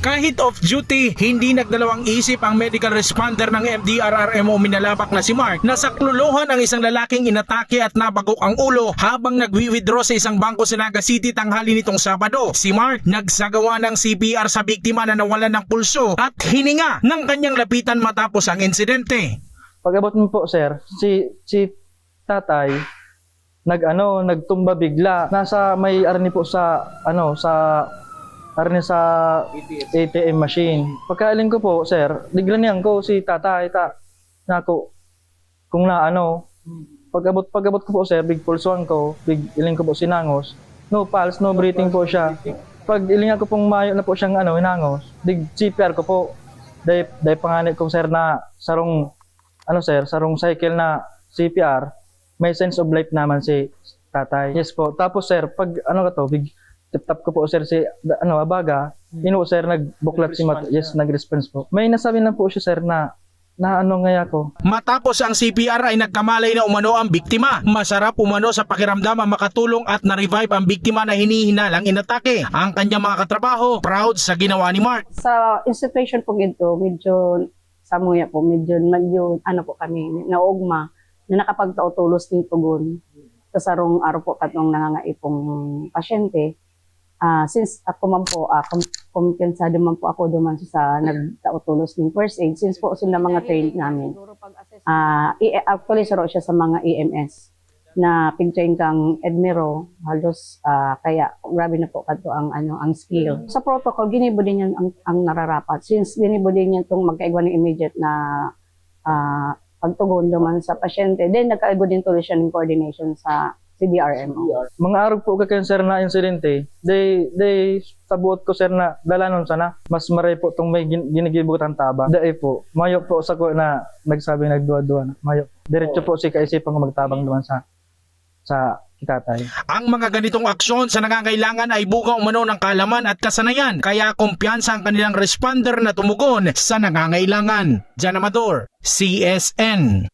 Kahit off-duty, hindi nagdalawang isip ang medical responder ng MDRRMO Minalabak na si Mark na saklolohan ang isang lalaking inatake at nabagok ang ulo habang nagwi-withdraw sa isang bangko sa Naga City tanghali nitong Sabado. Si Mark nagsagawa ng CPR sa biktima na nawalan ng pulso at hininga ng kanyang lapitan matapos ang insidente. Pag-abot mo po, sir, si tatay nagtumba bigla. Nasa may arni po sa ATM machine. Pagkailing ko po, sir, biglan ko si tatay nako kung pag-abot ko po, sir, big pulsuan ko, big iling ko po sinangos. No pulse, no breathing po siya. Pag ilingan ko pong mayo na po siyang hinangos, big CPR ko po. Dahil panganay ko, sir, na sarong cycle na CPR, may sense of life naman si tatay. Yes po. Tapos, sir, pag big tip-tap ko po, sir, si abaga, sir, nagbuklat si yes, nag-response po. May nasabi na po siya, sir, na ngaya ko. Matapos ang CPR ay nagkamalay na umano ang biktima. Masarap umano sa pakiramdam ang makatulong at na-revive ang biktima na hinihinalang inatake. Ang kanyang mga katrabaho, proud sa ginawa ni Mark. Sa institution po ito, medyo samuya po, medyo po kami, naugma, na nakapagtautulos ng tugon. Sa sarong araw po katong nangangaipong pasyente. Since ako man po, kumpensado man po ako duman sa nagtautulos ng first aid, since po sila mga trained namin. Actually, saro siya sa mga EMS na pigtrain kang Edmiro, halos kaya grabe na po kadto ang skill. Sa protocol, ginibo din yan ang nararapat. Since ginibo din yan itong magkaigwa ng immediate na pagtugon duman sa pasyente, then nagkaigo din tuloy siya ng coordination sa CDRMO. Mga araw po kayo, sir, na insidente, tabuot ko, sir, na dalanon sana. Mas maray po itong may ginigibutan taba. Dahil po, mayo po sa ko na nagsabi nagduwa-duwa na. Mayo. Diretso po si kaisipan ko magtabang naman sa kitatay. Ang mga ganitong aksyon sa nangangailangan ay buga umano ng kaalaman at kasanayan, kaya kumpiyansa ang kanilang responder na tumugon sa nangangailangan. Jan Amador, CSN.